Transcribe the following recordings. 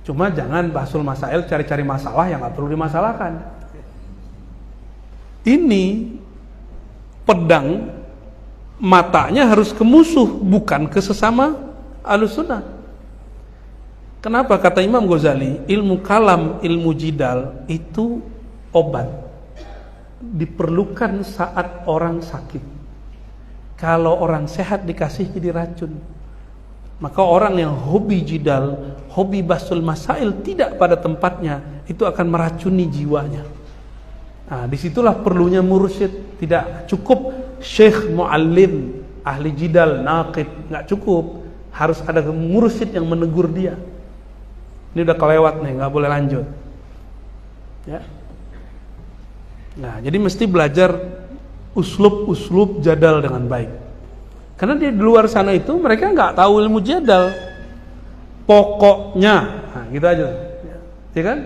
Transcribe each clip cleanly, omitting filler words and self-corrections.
Cuma jangan basul masail cari-cari masalah yang nggak perlu dimasalahkan. Ini pedang matanya harus ke musuh, bukan ke sesama Ahlussunnah. Kenapa? Kata Imam Ghazali, ilmu kalam, ilmu jidal itu obat, diperlukan saat orang sakit. Kalau orang sehat dikasih jadi racun. Maka orang yang hobi jidal, hobi basul masail tidak pada tempatnya, itu akan meracuni jiwanya. Nah, disitulah perlunya mursyid. Tidak cukup syekh muallim, ahli jidal, naqid, nggak cukup. Harus ada mursyid yang menegur dia. Ini udah kelewat nih, nggak boleh lanjut. Ya. Nah, jadi mesti belajar uslub jadal dengan baik. Karena di luar sana itu mereka nggak tahu ilmu jadal. Pokoknya, nah, gitu aja, ya kan?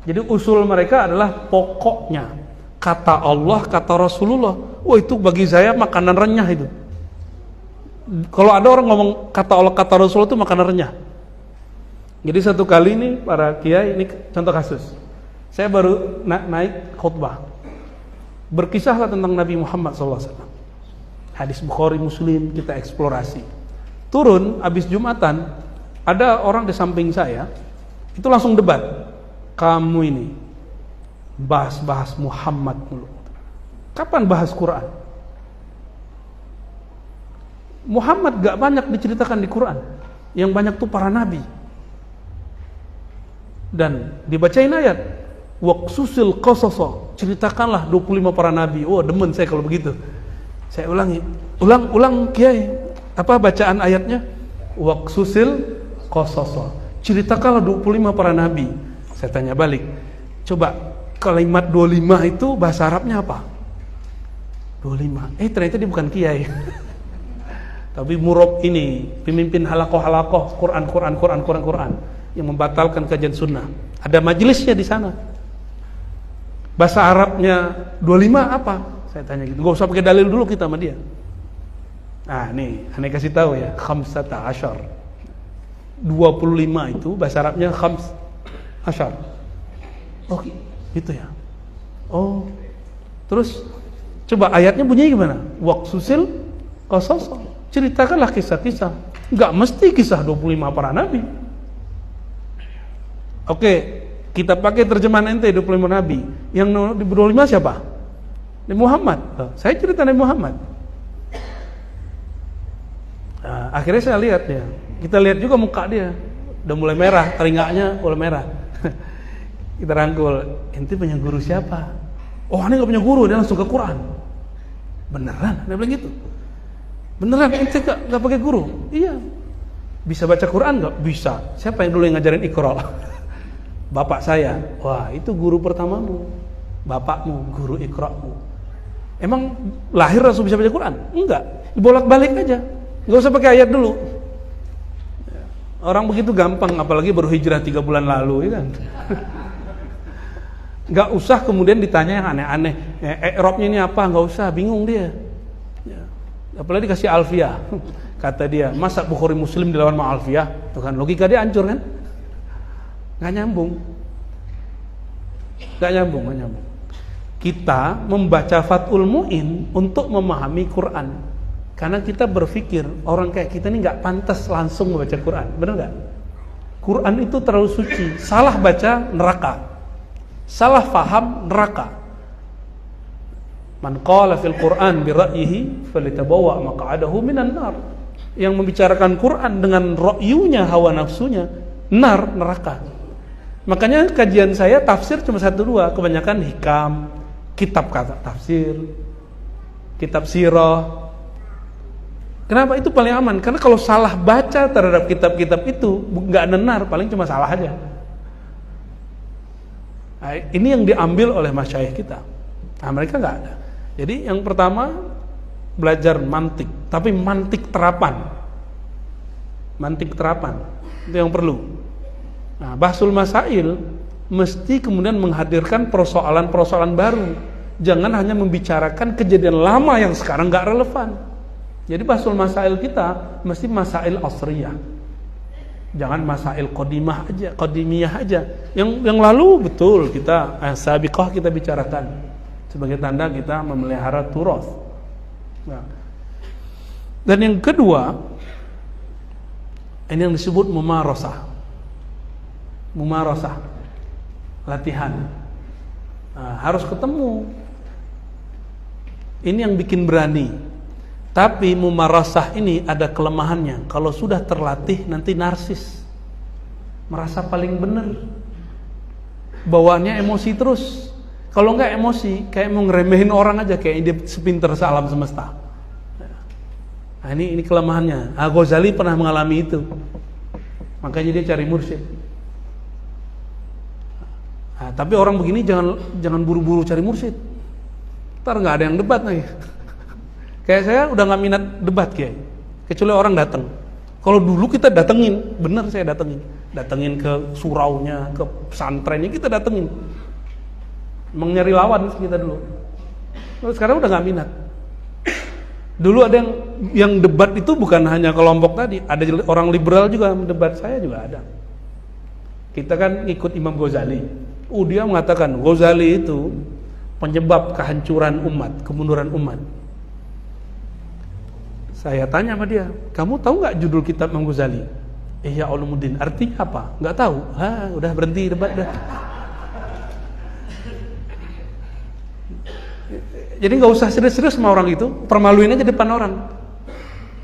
Jadi usul mereka adalah pokoknya. Kata Allah, kata Rasulullah. Wah, itu bagi saya makanan renyah itu. Kalau ada orang ngomong kata Allah, kata Rasulullah itu makanan renyah. Jadi satu kali nih para kiai, ini contoh kasus. Saya baru naik khutbah. Berkisahlah tentang Nabi Muhammad SAW. Hadis Bukhari Muslim kita eksplorasi. Turun habis Jumatan, ada orang di samping saya, itu langsung debat. Kamu ini bahas Muhammad dulu. Kapan bahas Quran? Muhammad gak banyak diceritakan di Quran. Yang banyak tuh para nabi. Dan dibacain ayat, waqsusil qasasa, ceritakanlah 25 para nabi. Oh, demen saya kalau begitu. Saya ulangi, ulang kiai, apa bacaan ayatnya? Waqsusil qasasa, ceritakanlah 25 para nabi. Saya tanya balik, coba kalimat 25 itu bahasa Arabnya apa? 25. Ternyata dia bukan kiai. Tapi murab ini, pemimpin halakoh Quran yang membatalkan kajian sunnah. Ada majelisnya di sana. Bahasa Arabnya 25 apa? Saya tanya gitu. Gak usah pakai dalil dulu kita sama dia. Nah, nih, aneh kasih tahu ya, khamsata asyar. 25 itu bahasa Arabnya khams asyar. Oh, gitu ya. Oh. Terus coba ayatnya bunyinya gimana? Waqsusil qasas. Ceritakanlah kisah-kisah. Enggak mesti kisah 25 para nabi. Oke, kita pakai terjemahan ente 25 nabi. Yang 25 siapa? Nabi Muhammad. Saya cerita Nabi Muhammad. Nah, akhirnya saya lihat ya. Kita lihat juga muka dia. Udah mulai merah, telinganya mulai merah. Kita rangkul, ente punya guru siapa? Oh, ini gak punya guru, dia langsung ke Quran. Beneran? Dia bilang gitu. Beneran, ente gak pakai guru? Iya. Bisa baca Quran gak? Bisa. Siapa yang dulu yang ngajarin Iqra? Bapak saya. Wah, itu guru pertamamu. Bapakmu, guru Iqra'mu. Emang lahir langsung bisa baca Quran? Enggak. Bolak-balik aja. Gak usah pakai ayat dulu. Orang begitu gampang, apalagi baru hijrah 3 bulan lalu, ya kan? Gak usah kemudian ditanya yang aneh-aneh. I'rabnya ini apa? Gak usah, bingung dia. Ya. Apalagi dikasih alfiyah. Kata dia, masa Bukhari Muslim dilawan sama alfiyah? Tuh kan, logika dia hancur kan? Gak nyambung. Kita membaca Fathul Mu'in untuk memahami Quran. Karena kita berpikir orang kayak kita ini gak pantas langsung membaca Quran. Benar gak? Quran itu terlalu suci. Salah baca neraka. Salah faham neraka. Man qala fil Quran bi ra'yihi falitabawa maq'adahu minan nar. Yang membicarakan Quran dengan ra'yunya, hawa nafsunya, neraka. Makanya kajian saya tafsir cuma 1-2, kebanyakan hikam, kitab kata tafsir, kitab sirah. Kenapa? Itu paling aman. Karena kalau salah baca terhadap kitab-kitab itu nggak benar, paling cuma salah aja. Nah, ini yang diambil oleh masyayikh kita. Nah, mereka nggak ada. Jadi yang pertama belajar mantik, tapi mantik terapan. Mantik terapan itu yang perlu. Nah, bahsul masail mesti kemudian menghadirkan persoalan-persoalan baru. Jangan hanya membicarakan kejadian lama yang sekarang nggak relevan. Jadi bahsul masail kita mesti masail asriyah. Jangan masail qadimiyah aja. Yang lalu betul kita sabiqah kita bicarakan sebagai tanda kita memelihara turas. Nah. Dan yang kedua, ini yang disebut mumarasah. Mumarasah, latihan. Nah, harus ketemu. Ini yang bikin berani. Tapi mumarasah ini ada kelemahannya. Kalau sudah terlatih nanti narsis, merasa paling benar, bawaannya emosi terus. Kalau enggak emosi, kayak mau ngeremehin orang aja, kayak dia sepinter sealam semesta. Nah, ini kelemahannya. Ghazali pernah mengalami itu, makanya dia cari mursyid. Nah, tapi orang begini jangan buru-buru cari mursyid, ntar nggak ada yang debat lagi. Kayak saya udah nggak minat debat kayak, kecuali orang datang. Kalau dulu kita datengin, bener saya datengin ke suraunya, ke pesantrennya kita datengin, emang nyari lawan kita dulu. Lalu sekarang udah nggak minat. Dulu ada yang debat itu bukan hanya kelompok tadi, ada orang liberal juga mendebat, saya juga ada. Kita kan ikut Imam Ghazali. Dia mengatakan Ghazali itu penyebab kehancuran umat, kemunduran umat. Saya tanya sama dia, kamu tahu nggak judul kitab Imam Ghazali? Ihya Ulumuddin, artinya apa? Nggak tahu. Udah berhenti debat dah. Jadi nggak usah serius-serius sama orang itu, permaluin aja depan orang.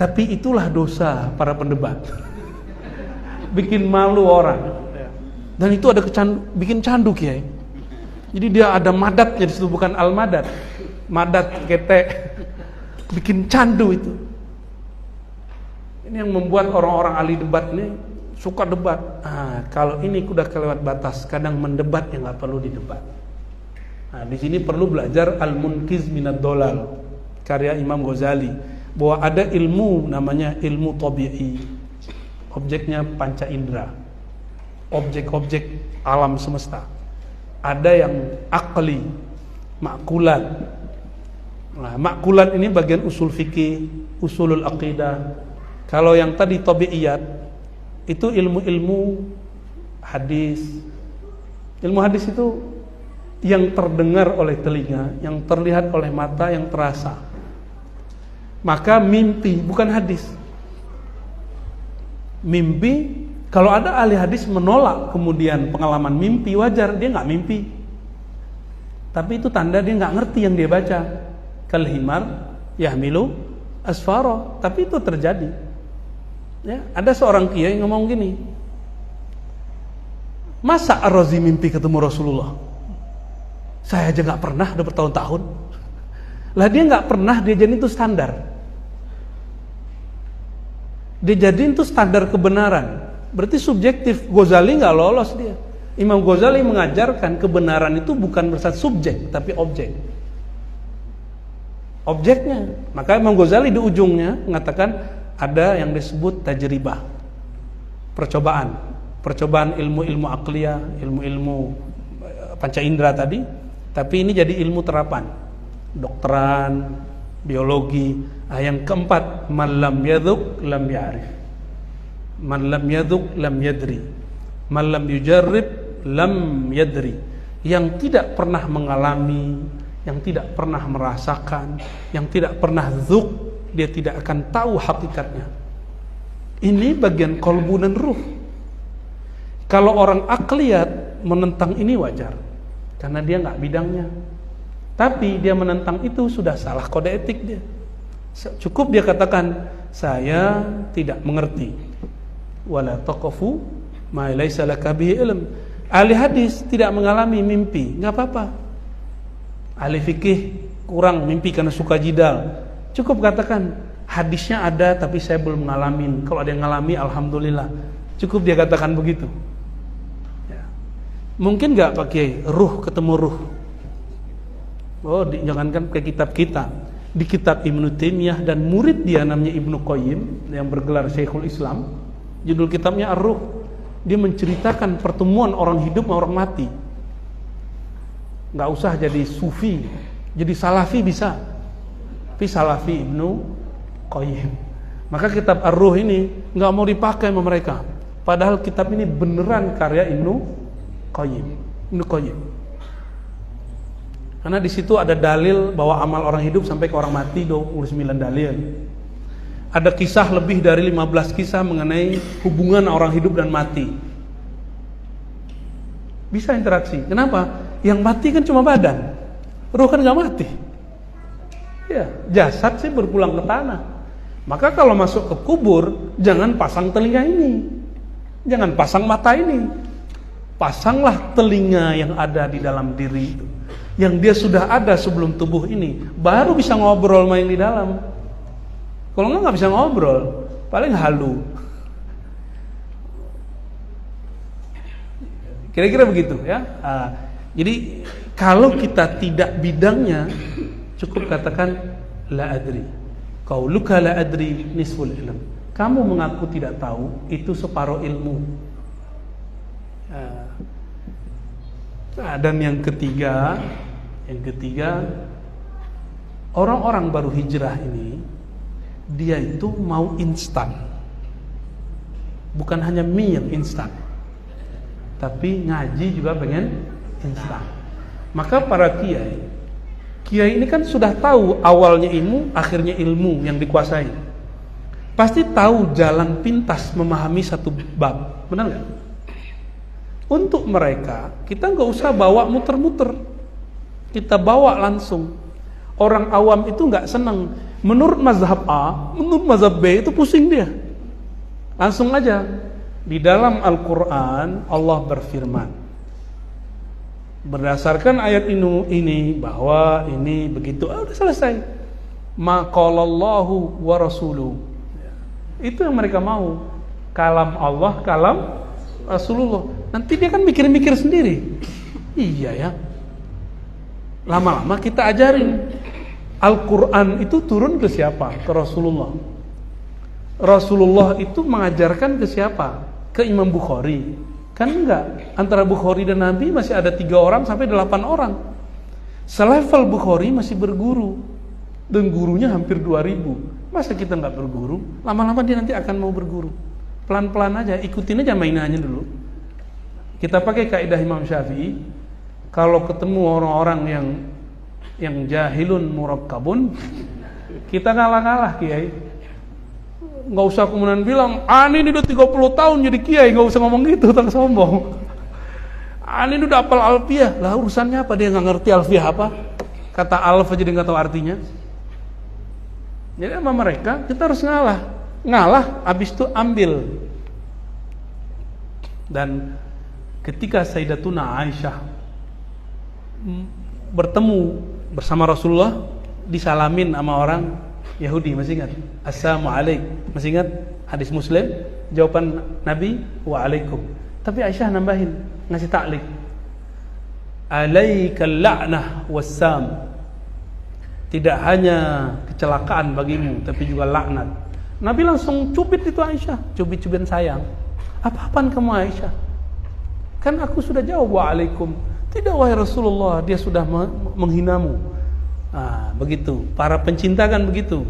Tapi itulah dosa para pendebat, bikin malu orang. Dan itu ada bikin candu kiai. Jadi dia ada madatnya di situ, bukan al-madat, madat ketek, bikin candu itu. Ini yang membuat orang-orang ahli debat ini suka debat. Kalau ini udah kelewat batas, kadang mendebat yang nggak perlu didebat. Nah, di sini perlu belajar Al-Munqiz Minad Dolal, karya Imam Ghazali, bahwa ada ilmu namanya ilmu tabi'i, objeknya panca indera, objek-objek alam semesta. Ada yang akli, makulat. Nah, makulat ini bagian usul fikih, usulul aqidah. Kalau yang tadi tabi'iyat itu ilmu-ilmu hadis. Ilmu hadis itu yang terdengar oleh telinga, yang terlihat oleh mata, yang terasa. Maka mimpi bukan hadis. Mimpi, kalau ada ahli hadis menolak kemudian pengalaman mimpi, wajar, dia nggak mimpi. Tapi itu tanda dia nggak ngerti yang dia baca. Kalhimar yahmilu asfara, tapi itu terjadi. Ya, ada seorang kiai ngomong gini, masa Ar-Razi mimpi ketemu Rasulullah? Saya aja nggak pernah, udah bertahun-tahun. Lah dia nggak pernah, dia jadiin itu standar. Dia jadiin itu standar kebenaran. Berarti subjektif. Ghazali nggak lolos dia. Imam Ghazali mengajarkan kebenaran itu bukan bersifat subjek, tapi objek. Objeknya. Maka Imam Ghazali di ujungnya mengatakan ada yang disebut tajribah, percobaan ilmu-ilmu akliyah, ilmu-ilmu panca indera tadi, tapi ini jadi ilmu terapan, dokteran, biologi. Yang keempat, man lam yadhuq lam ya'rif, man lam yadhuq lam yadri, man lam yujarrib lam yadri. Yang tidak pernah mengalami, yang tidak pernah merasakan, yang tidak pernah dzuk, dia tidak akan tahu hakikatnya. Ini bagian kolbu dan ruh. Kalau orang akliyat menentang ini wajar, karena dia nggak bidangnya. Tapi dia menentang itu sudah salah kode etik dia. Cukup dia katakan, saya tidak mengerti. Wala taqafu ma laysa laka bihi ilm. Ahli hadis tidak mengalami mimpi, nggak apa-apa. Ahli fikih kurang mimpi karena suka jidal. Cukup katakan hadisnya ada tapi saya belum ngalamin. Kalau ada yang ngalami, alhamdulillah. Cukup dia katakan begitu. Ya. Mungkin nggak pakai ruh ketemu ruh. Jangankan ke kitab kita. Di kitab Ibnu Taimiyah dan murid dia namanya Ibnu Qayyim yang bergelar Syekhul Islam, judul kitabnya Ar-Ruh. Dia menceritakan pertemuan orang hidup sama orang mati. Nggak usah jadi sufi, jadi salafi bisa. Tapi salafi Ibnu Qayyim. Maka kitab Ar-Ruh ini nggak mau dipakai sama mereka. Padahal kitab ini beneran karya Ibnu Qayyim. Karena di situ ada dalil bahwa amal orang hidup sampai ke orang mati, 29 dalil. Ada kisah lebih dari 15 kisah mengenai hubungan orang hidup dan mati. Bisa interaksi. Kenapa? Yang mati kan cuma badan, ruh kan nggak mati. Ya, jasad sih berpulang ke tanah. Maka kalau masuk ke kubur, jangan pasang telinga ini, jangan pasang mata ini, pasanglah telinga yang ada di dalam diri itu, yang dia sudah ada sebelum tubuh ini, baru bisa ngobrol sama yang di dalam. Kalau nggak bisa ngobrol, paling halu. Kira-kira begitu ya. Jadi kalau kita tidak bidangnya, cukup katakan la adri. Qauluka la adri nisful ilm. Kamu mengaku tidak tahu, itu separuh ilmu. Dan yang ketiga, orang-orang baru hijrah ini, dia itu mau instan. Bukan hanya mie yang instan, tapi ngaji juga pengen instan. Maka para kiai ini kan sudah tahu awalnya ilmu, akhirnya ilmu yang dikuasai. Pasti tahu jalan pintas memahami satu bab, benar nggak? Untuk mereka, kita nggak usah bawa muter-muter, kita bawa langsung. Orang awam itu nggak senang. Menurut mazhab A, menurut mazhab B itu pusing dia. Langsung aja. Di dalam Al-Quran Allah berfirman, berdasarkan ayat ini bahwa ini begitu, udah selesai. Ma qalallahu wa rasuluhu. Itu yang mereka mau. Kalam Allah, kalam Rasulullah. Nanti dia kan mikir-mikir sendiri. Iya ya. Lama-lama kita ajarin. Al-Quran itu turun ke siapa? Ke Rasulullah. Rasulullah itu mengajarkan ke siapa? Ke Imam Bukhari. Kan enggak. Antara Bukhari dan Nabi masih ada 3 orang sampai 8 orang. Selevel Bukhari masih berguru. Dan gurunya hampir 2000. Masa kita enggak berguru? Lama-lama dia nanti akan mau berguru. Pelan-pelan aja, ikutin aja mainannya dulu. Kita pakai kaidah Imam Syafi'i. Kalau ketemu orang-orang yang jahilun murakkabun, kita ngalah-ngalah kiai. Nggak usah kemudian bilang, ini udah 30 tahun jadi kiai, nggak usah ngomong gitu, tak sombong. Ini udah hafal alfiyah, lah urusannya apa, dia nggak ngerti alfiyah apa? Kata alf aja dia nggak tahu artinya. Jadi sama mereka kita harus ngalah, habis itu ambil. Dan ketika Sayyidatuna Aisyah bertemu bersama Rasulullah, disalamin sama orang Yahudi, masih ingat? Assalamualaikum, masih ingat hadis Muslim? Jawaban Nabi, waalaikum. Tapi Aisyah nambahin, ngasih ta'liq, alaikal la'nah wassam. Tidak hanya kecelakaan bagimu, tapi juga laknat. Nabi langsung cubit itu Aisyah, cubit-cubit sayang. Apa-apaan kamu Aisyah? Kan aku sudah jawab waalaikum. Tidak wahai Rasulullah, dia sudah menghinamu. Begitu. Para pencinta kan begitu.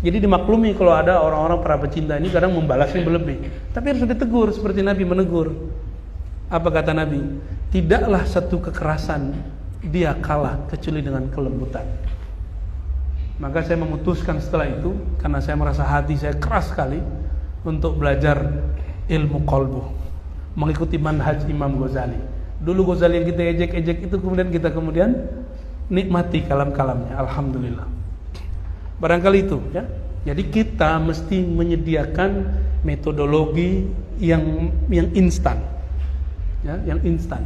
Jadi dimaklumi kalau ada orang-orang para pencinta ini kadang membalasnya berlebih. Tapi harus ditegur seperti Nabi menegur. Apa kata Nabi? Tidaklah satu kekerasan dia kalah kecuali dengan kelembutan. Maka saya memutuskan setelah itu, karena saya merasa hati saya keras sekali untuk belajar ilmu qalbu, mengikuti manhaj Imam Ghazali. Dulu Ghazali yang kita ejek-ejek itu kemudian nikmati kalam-kalamnya, alhamdulillah. Barangkali itu ya. Jadi kita mesti menyediakan metodologi yang instan. Ya, yang instan.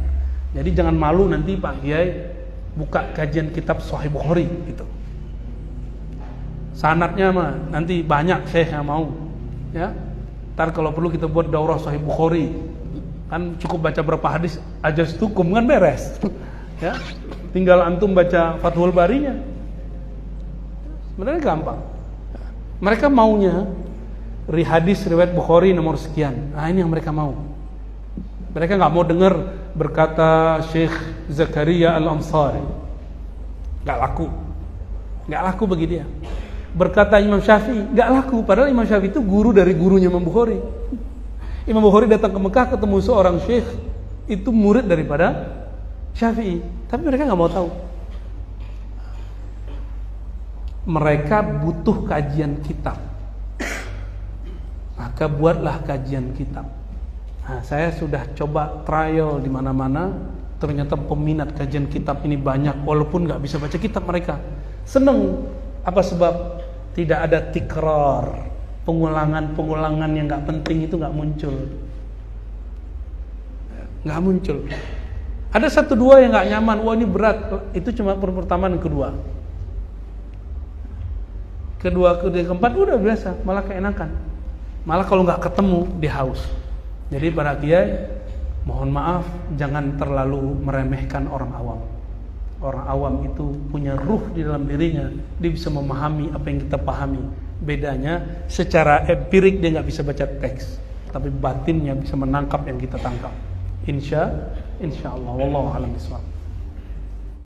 Jadi jangan malu nanti Pak Kiai buka kajian kitab Sahih Bukhari gitu. Sanadnya mah nanti banyak syekh yang mau. Ya. Ntar kalau perlu kita buat daurah Sahih Bukhari. Kan cukup baca berapa hadis aja tukum kan beres. Ya. Tinggal antum baca Fathul Barinya. Sebenarnya gampang. Mereka maunya hadis riwayat Bukhari nomor sekian. Ini yang mereka mau. Mereka nggak mau dengar berkata Syekh Zakaria Al-Ansari. Nggak laku bagi dia. Berkata Imam Syafi'i, nggak laku. Padahal Imam Syafi'i itu guru dari gurunya Imam Bukhari. Imam Bukhari datang ke Mekah ketemu seorang syekh itu murid daripada Syafi'i, tapi mereka nggak mau tahu. Mereka butuh kajian kitab, maka buatlah kajian kitab. Nah, saya sudah coba trial di mana-mana, ternyata peminat kajian kitab ini banyak, walaupun nggak bisa baca kitab mereka seneng. Apa sebab? Tidak ada tikrar, pengulangan yang nggak penting itu nggak muncul. Ada satu dua yang nggak nyaman, wah ini berat, itu cuma pertama dan kedua, keempat udah biasa, malah keenakan. Malah kalau nggak ketemu dia haus. Jadi para kiai, mohon maaf, jangan terlalu meremehkan orang awam. Orang awam itu punya ruh di dalam dirinya, dia bisa memahami apa yang kita pahami. Bedanya secara empirik dia nggak bisa baca teks, tapi batinnya bisa menangkap yang kita tangkap. Insya Allah, wallahu a'lam bishawab.